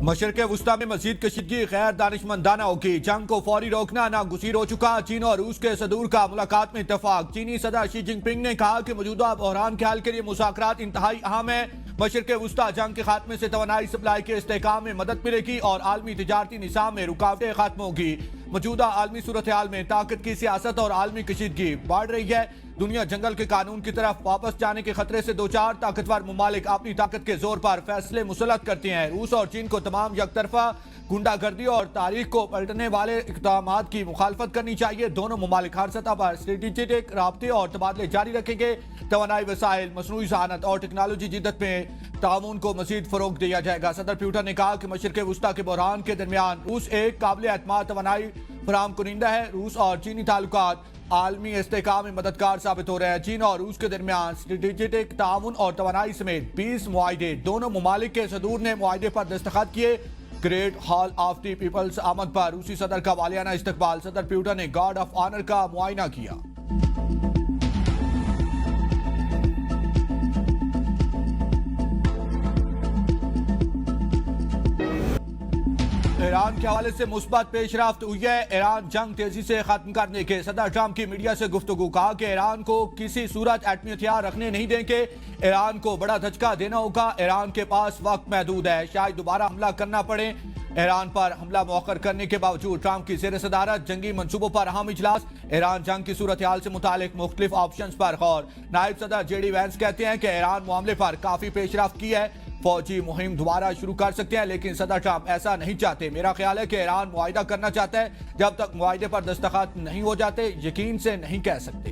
मशरक़ वुस्ता में मज़ीद कशीदगी गैर दानिशमंदाना होगी। जंग को फौरी रोकना नागुज़ीर हो चुका। चीन और रूस के सदूर का मुलाकात में इत्तफाक। चीनी सदर शी जिनपिंग ने कहा कि मौजूदा बहरान के हल के लिए मुज़ाकरात इंतहाई अहम है। मशरक़ वुस्ता जंग के खात्मे से तवानाई सप्लाई के इस्तेहकाम में मदद मिलेगी और आलमी तिजारती निज़ाम में रुकावटें खत्म होगी। मौजूदा आलमी सूरत हाल में ताकत की सियासत और आलमी कशीदगी बढ़ रही है। दुनिया जंगल के कानून की तरफ वापस जाने के खतरे से दो चार ताकतवर ममालिक अपनी ताकत के जोर पर फैसले मुसल्लत करते हैं। रूस और चीन को तमाम यकतरफा गुंडागर्दी और तारीख को पलटने वाले इक़दामात की मुखालफत करनी चाहिए। दोनों ममालिक हर सतह पर स्ट्रेटेजिक राब्ते और तबादले जारी रखेंगे। तवानाई वसाइल, मसनूई ज़हानत और टेक्नोलॉजी जिद्दत में ताउन को मजीद फरोग दिया जाएगा। सदर पुतिन ने कहा कि मशरक़ वुस्ता के बहरान के दरमियान रूस एक काबिल एतमाद तवानाई फराहम कुनिंदा है। रूस और चीनी ताल्लुकात आलमी इस्तेहकाम में मददगार साबित हो रहे हैं। चीन और रूस के दरमियान स्ट्रेटेजिक ताउन और तवानाई समेत 20 मुआहदे दोनों ममालिक के सदूर ने मुआहदे पर दस्तखत किए। Great hall of the people's आमद पर रूसी सदर का वालियाना इस्तकबाल। सदर पुतिन ने गार्ड ऑफ ऑनर का मुआयना किया। ईरान के हवाले से मुस्बत पेशरफ्त हुई है। ईरान जंग तेजी से खत्म करने के सदर ट्रंप की मीडिया से गुफ्तगू। कहा कि ईरान को किसी सूरत एटमी हथियार रखने नहीं देंगे। ईरान को बड़ा धचका देना होगा। ईरान के पास वक्त महदूद है, शायद दोबारा हमला करना पड़े। ईरान पर हमला मौखर करने के बावजूद ट्रंप की जेर सदारत जंगी मंसूबों पर अहम इजलास। ईरान जंग की सूरत हाल से मुतालिक मुख्तलिफ ऑप्शन पर गौर। नायब सदर जेडी वैंस कहते हैं कि ईरान मामले पर काफी पेशरफ्त की है, फौजी मुहिम दोबारा शुरू कर सकते हैं, लेकिन सदर ट्रंप ऐसा नहीं चाहते। मेरा ख्याल है कि ईरान मुआहिदा करना चाहता है। जब तक मुआहिदे पर दस्तखत नहीं हो जाते यकीन से नहीं कह सकते।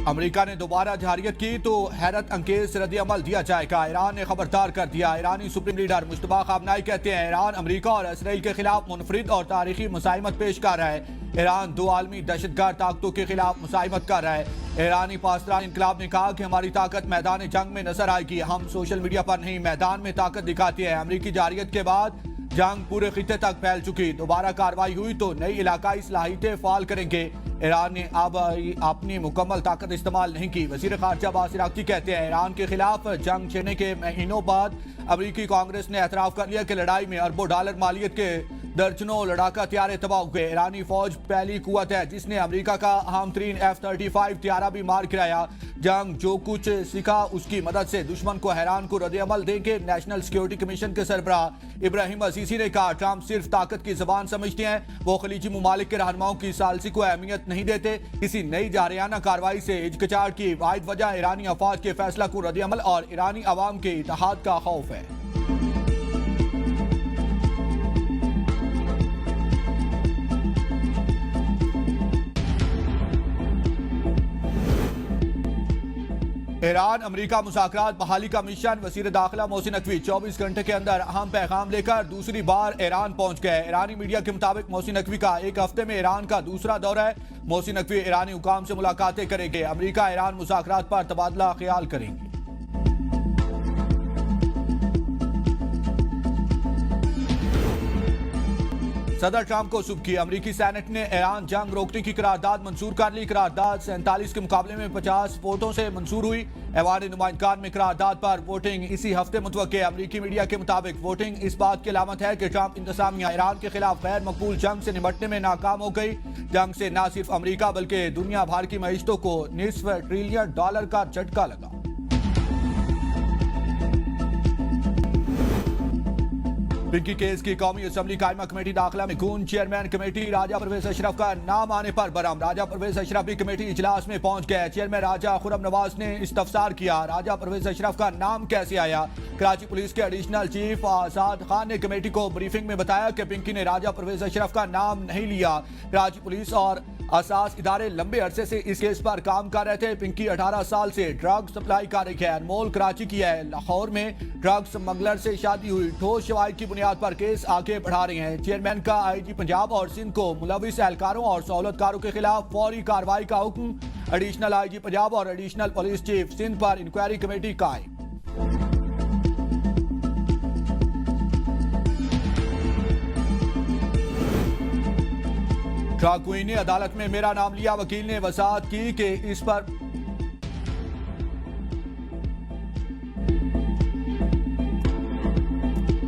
अमेरिका ने दोबारा जहारियत की तो हैरत अंगेज रद्द अमल दिया जाएगा। ईरान ने खबरदार कर दिया। ईरानी सुप्रीम लीडर मुश्तबा खामनाई कहते हैं ईरान अमेरिका और इसराइल के खिलाफ मुनफरिद और तारीखी मुसाइमत पेश कर रहा है। ईरान दो आलमी दहशतगर्द ताकतों के खिलाफ मुसाइमत कर रहा है। ईरानी पासदार इनकलाब ने कहा कि हमारी ताकत मैदान जंग में नजर आएगी। हम सोशल मीडिया पर नहीं, मैदान में ताकत दिखाते हैं। अमेरिकी जहारियत के बाद जंग पूरे खित्ते तक फैल चुकी। दोबारा कार्रवाई हुई तो नई इलाकाई सलाहियतें फाल करेंगे। ईरान ने अब अपनी मुकम्मल ताकत इस्तेमाल नहीं की। वजीर खारजा अब्बास इराक़ची कहते हैं ईरान के खिलाफ जंग छेड़ने के महीनों बाद अमेरिकी कांग्रेस ने एतराफ़ कर लिया कि लड़ाई में अरबों डॉलर मालियत के दर्जनों लड़ाका हथियार तबाह हुए। ईरानी फौज पहली कुव्वत है जिसने अमेरिका का अहम तरीन F-35 हथियारा भी मार गिराया। जंग जो कुछ सीखा उसकी मदद से दुश्मन को हैरान को रद्द अमल देंगे। नेशनल सिक्योरिटी कमीशन के सरबराह इब्राहिम अजीजी ने कहा ट्रंप सिर्फ ताकत की जबान समझते हैं। वो खलीजी ममालिक के रहनुमाओं की सालसी को अहमियत नहीं देते। किसी नई जारियाना कार्रवाई से हिचकिचाहट की वाहिद वजह ईरानी अफवाज के फैसला को रद्द अमल और ईरानी अवाम के इत्तेहाद का खौफ है। ईरान अमेरिका मुज़ाकरात बहाली का मिशन। वज़ीर दाखिला मोहसिन नकवी 24 घंटे के अंदर अहम पैगाम लेकर दूसरी बार ईरान पहुंच गए। ईरानी मीडिया के मुताबिक मोहसिन नकवी का एक हफ्ते में ईरान का दूसरा दौरा है। मोहसिन नकवी ईरानी हुकाम से मुलाकातें करेंगे। अमेरिका ईरान मुज़ाकरात पर तबादला ख्याल करेंगे। सदर ट्रंप को सुबह अमेरिकी सेनेट ने ईरान जंग रोकने की करारदाद मंजूर कर ली। करारदाद 47 के मुकाबले में 50 वोटों से मंजूर हुई। ऐवान नुमाइंदगान में करारदाद पर वोटिंग इसी हफ्ते मुतवक्के। अमेरिकी मीडिया के मुताबिक वोटिंग इस बात की अलामत है कि ट्रंप इंतजामिया ईरान के खिलाफ गैर मकबूल जंग से निपटने में नाकाम हो गई। जंग से न सिर्फ अमेरिका बल्कि दुनिया भर की मईशतों को निस्फ ट्रिलियन डॉलर का झटका लगा। पिंकी केस की कौमी असम्बली कायमा कमेटी दाखिला में खून। चेयरमैन कमेटी राजा परवेज अशरफ का नाम आने पर बरम। राजा परवेज अशरफ भी कमेटी इजलास में पहुंच गए। चेयरमैन राजा खुरम नवाज ने इस्तफसार किया राजा परवेज अशरफ का नाम कैसे आया। कराची पुलिस के एडिशनल चीफ आजाद खान ने कमेटी को ब्रीफिंग में बताया कि पिंकी ने राजा परवेज अशरफ का नाम नहीं लिया। कराची पुलिस और असास इदारे लंबे अरसे से इस केस पर काम कर रहे थे। पिंकी 18 साल से ड्रग सप्लाई कर रही है। अनमोल कराची की है। लाहौर में ड्रग स्मगलर से शादी हुई। ठोस शवाहिद की बुनियाद पर केस आगे बढ़ा रहे हैं। चेयरमैन का आईजी पंजाब और सिंध को मुलविस एहलकारों और सहूलतकारों के खिलाफ फौरी कार्रवाई का हुक्म। एडिशनल आईजी पंजाब और एडिशनल पुलिस चीफ सिंध पर इंक्वायरी कमेटी कायम। ड्रग क्वीन ने अदालत में मेरा नाम लिया। वकील ने वजाहत की कि इस पर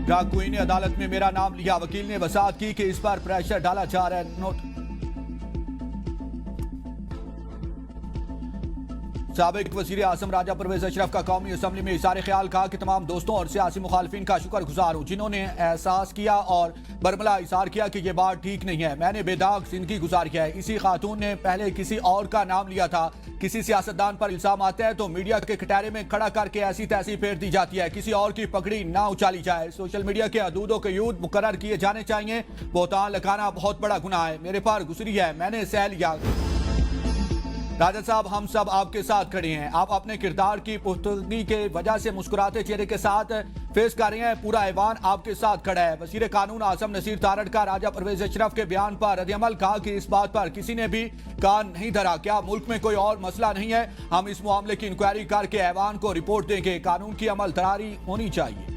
ड्रग क्वीन ने अदालत में मेरा नाम लिया। वकील ने वसात की कि इस पर प्रेशर डाला जा रहा है। नोट साबिक वजीर आजम राजा परवेज अशरफ का कौमी असम्बली में इशारे ख्याल, कहा कि तमाम दोस्तों और सियासी मुखालफिन का शुक्रगुजार हूं जिन्होंने एहसास किया और बरमला इशार किया कि यह बात ठीक नहीं है। मैंने बेदाग जिंदगी गुजारी है। इसी खातून ने पहले किसी और का नाम लिया था। किसी सियासतदान पर इल्जाम आता है तो मीडिया के कटारे में खड़ा करके ऐसी तैसी फेर दी जाती है। किसी और की पगड़ी ना उछाली जाए। सोशल मीडिया के हदूदों के यूद मुकर्रर किए जाने चाहिए। बोहतान लगाना बहुत बड़ा गुनाह है। मेरे पर गुजरी है, मैंने सह लिया। राजा साहब, हम सब आपके साथ खड़े हैं। आप अपने किरदार की पुख्तगी के वजह से मुस्कुराते चेहरे के साथ फेस कर रहे हैं। पूरा ऐवान आपके साथ खड़ा है। वजीर कानून आजम नसीर तारड़ का राजा परवेज अशरफ के बयान पर रद्दअमल, कहा कि इस बात पर किसी ने भी कान नहीं धरा। क्या मुल्क में कोई और मसला नहीं है? हम इस मामले की इंक्वायरी करके ऐवान को रिपोर्ट देंगे। कानून की अमलदरारी होनी चाहिए।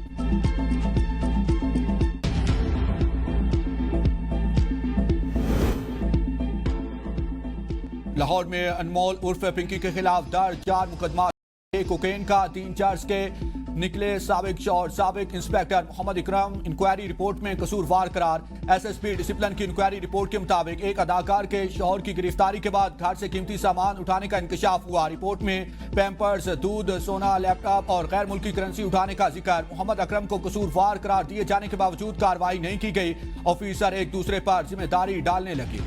लाहौर में अनमोल उर्फ पिंकी के खिलाफ दर्ज 4 मुकदमा। कोकेन का 3 चार्ज के निकले। साबिक और साबिक इंस्पेक्टर मोहम्मद इकराम इंक्वायरी रिपोर्ट में कसूरवार करार। एसएसपी डिसिप्लिन की इंक्वायरी रिपोर्ट के मुताबिक एक अदाकार के शौहर की गिरफ्तारी के बाद घर से कीमती सामान उठाने का इंकशाफ हुआ। रिपोर्ट में पैम्पर्स, दूध, सोना, लैपटॉप और गैर मुल्की करेंसी उठाने का जिक्र। मोहम्मद अकरम को कसूरवार करार दिए जाने के बावजूद कार्रवाई नहीं की गई। ऑफिसर एक दूसरे पर जिम्मेदारी डालने लगे।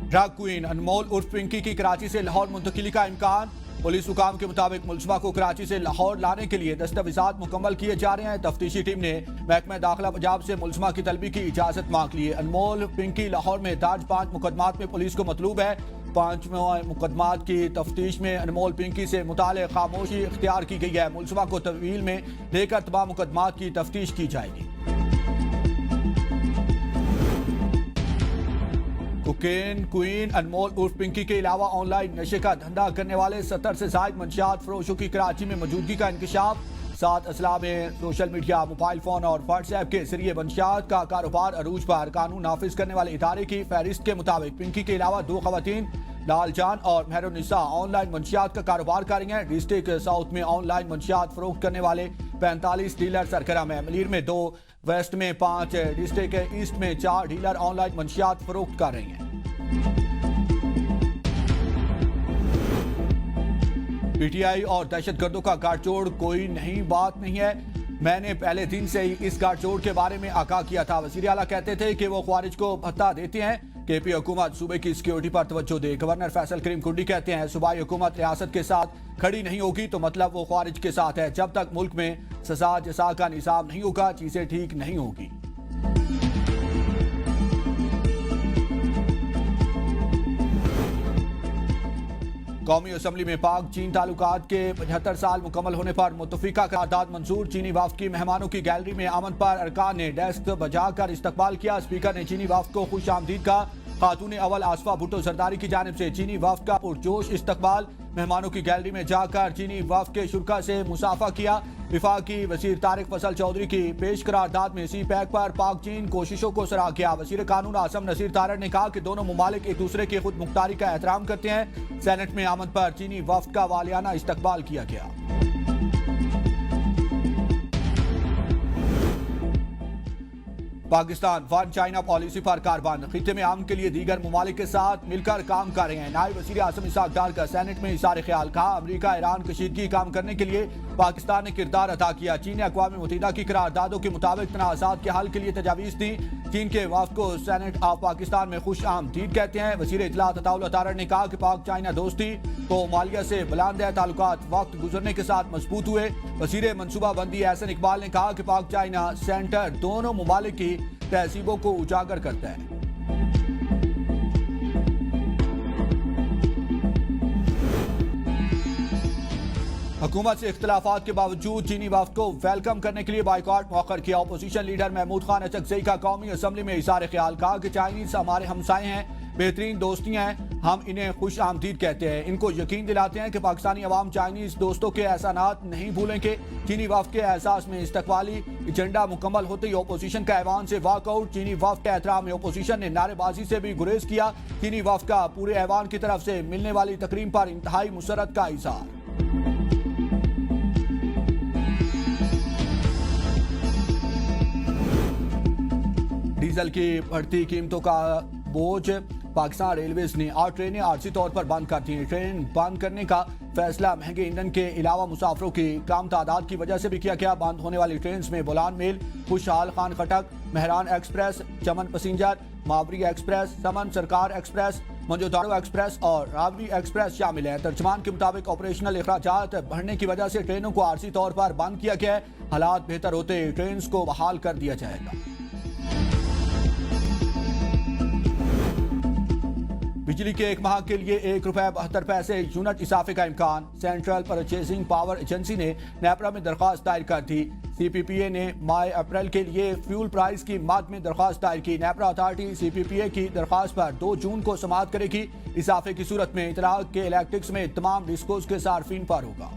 ड्रग क्वीन अनमोल उर्फ पिंकी की कराची से लाहौर मुंतकिली का इम्कान। पुलिस हुकाम के मुताबिक मुलजमा को कराची से लाहौर लाने के लिए दस्तावेजात मुकम्मल किए जा रहे हैं। तफ्तीशी टीम ने महकमा दाखिला पंजाब से मुलजमा की तलबी की इजाजत मांग ली है। अनमोल पिंकी लाहौर में दर्ज 5 मुकदमात में पुलिस को मतलूब है। 5 मुकदमात की तफ्तीश में अनमोल पिंकी से मुताल्लिक़ खामोशी इख्तियार की गई है। मुलजमा को तहवील में लेकर तमाम मुकदमात की तफ्तीश की जाएगी। कोकेन क्वीन अनमोल उर्फ पिंकी के अलावा ऑनलाइन नशे का धंधा करने वाले 70 से ज्यादा मंशियात फरोशों की कराची में मौजूदगी का इंकशाफ। 7 अजला में सोशल मीडिया, मोबाइल फोन और व्हाट्सएप के जरिए मंशियात का कारोबार अरूज पर। कानून नाफिज करने वाले इदारे की फहरिस्त के मुताबिक पिंकी के अलावा 2 खवातीन लालजान और मेहरुनिसा ऑनलाइन मंशियात का कारोबार कर रही हैं। डिस्ट्रिक्ट साउथ में ऑनलाइन मंशियात फरोख्त करने वाले 45 डीलर सरगर्म है। मलीर में 2, वेस्ट में 5, डिस्ट्रिक्ट ईस्ट में 4 डीलर ऑनलाइन मंशियात फरोख्त कर रही हैं। पीटीआई और दहशतगर्दों का गाठजोड़ कोई नई बात नहीं है। मैंने पहले दिन से ही इस गाठजोड़ के बारे में आगाह किया था। वजीर आला कहते थे कि वो ख्वारिज को भत्ता देते हैं। केपी हुकूमत सूबे की सिक्योरिटी पर तवज्जो दे। गवर्नर फैसल करीम कुंडी कहते हैं सूबाई हुकूमत रियासत के साथ खड़ी नहीं होगी तो मतलब वो ख्वारिज के साथ है। जब तक मुल्क में सजा जसा का निज़ाम नहीं होगा चीजें ठीक नहीं होगी। कौमी असम्बली में पाक चीन ताल्लुकात के 75 साल मुकम्मल होने पर मुत्तफिका करारदाद मंजूर। चीनी वफ्द की मेहमानों की गैलरी में आमद पर अरकान ने डेस्क बजाकर इस्तकबाल किया। स्पीकर ने चीनी वफ्द को खुश आमदीद कहा। खातून अवल आसफा भुट्टो जरदारी की जानिब से चीनी वफ्द का पुरजोश इस्तकबाल। मेहमानों की गैलरी में जाकर चीनी वफ्द के शुरा से मुसाफा किया। विफाकी वजीर तारिक फसल चौधरी की पेश करारदाद में सी पैक पर पाक चीन कोशिशों को सराहा किया। वजीर कानून आजम नसीर तारड़ ने कहा कि दोनों मुमालिक एक दूसरे की खुद मुख्तारी का एहतराम करते हैं। सेनेट में आमद पर चीनी वफ्द का वालियाना इस्तकबाल किया गया। पाकिस्तान वन चाइना पॉलिसी पर कारबंद। खित्ते में अमन के लिए दीगर मुमालिक के साथ मिलकर काम कर रहे हैं। नायब वजीर आजम इसाक डार का सेनेट में इशारे ख्याल, कहा अमरीका ईरान कशीदगी काम करने के लिए पाकिस्तान ने किरदार अदा किया। चीन ने अक़वाम मुत्तहिदा की करारदादों के मुताबिक तनाज़ात के हल के लिए तजावीज़ दी। चीन के वफ्द को सेनेट ऑफ पाकिस्तान में खुश आमदीद कहते हैं। वजीर इत्तलात अताउल्लाह तारड़ ने कहा कि पाक चाइना दोस्ती तो मालिया से बुलंद है। ताल्लुकात वक्त गुजरने के साथ मजबूत हुए। वजीर मनसूबाबंदी एहसन इकबाल ने कहा कि पाक चाइना सेंटर दोनों मुमालिक की तहजीबों को उजागर करता है। हुकूमत से इख्तिलाफात के बावजूद चीनी वफ्द को वेलकम करने के लिए बाइकॉट मौखर किया। अपोजिशन लीडर महमूद खान अचकजई का कौमी असम्बली में इशारे ख्याल, कहा कि चाइनीज हमारे हमसाए हैं, बेहतरीन दोस्तियां हैं, हम इन्हें खुश आमदीद कहते हैं। इनको यकीन दिलाते हैं कि पाकिस्तानी अवाम चाइनीज दोस्तों के एहसानात नहीं भूलेंगे। चीनी वफ्द के एहसास में इस्तकबाली एजेंडा मुकम्मल होते ही अपोजिशन का ऐवान से वाकआउट। चीनी वफ्द के एहतराम में अपोजिशन ने नारेबाजी से भी गुरेज किया। चीनी वफ्द का पूरे ऐवान की तरफ से मिलने वाली तकरीम पर इंतहाई मुसरत का इज़हार। डीजल की बढ़ती कीमतों का बोझ पाकिस्तान रेलवेज ने 8 ट्रेनें आर्जी तौर पर बंद कर दी। ट्रेन बंद करने का फैसला महंगे ईंधन के अलावा मुसाफिरों की कम तादाद की वजह से भी किया गया। बंद होने वाली ट्रेन में बोलान मेल, खुशहाल खान खटक, मेहरान एक्सप्रेस, चमन पैसेंजर, मावरी एक्सप्रेस, समन सरकार एक्सप्रेस, मंजोदारो एक्सप्रेस और रावरी एक्सप्रेस शामिल है। तर्जमान के मुताबिक ऑपरेशनल अखराजात बढ़ने की वजह से ट्रेनों को आर्जी तौर पर बंद किया गया है। हालात बेहतर होते ट्रेन को बहाल कर दिया जाएगा। बिजली के 1 माह के लिए ₹1.72 यूनिट इजाफे का इम्कान। सेंट्रल परचेजिंग पावर एजेंसी ने नेपरा में दरख्वास्त दायर कर दी। CPPA ने माई अप्रैल के लिए फ्यूल प्राइस की मद में दरख्वास्त दायर की। नेपरा अथॉरिटी CPPA की दरख्वास्त पर 2 जून को समाअत करेगी। इजाफे की सूरत में इतलाक के इलेक्ट्रिक्स में तमाम डिस्कोस के सार्फिन पर होगा।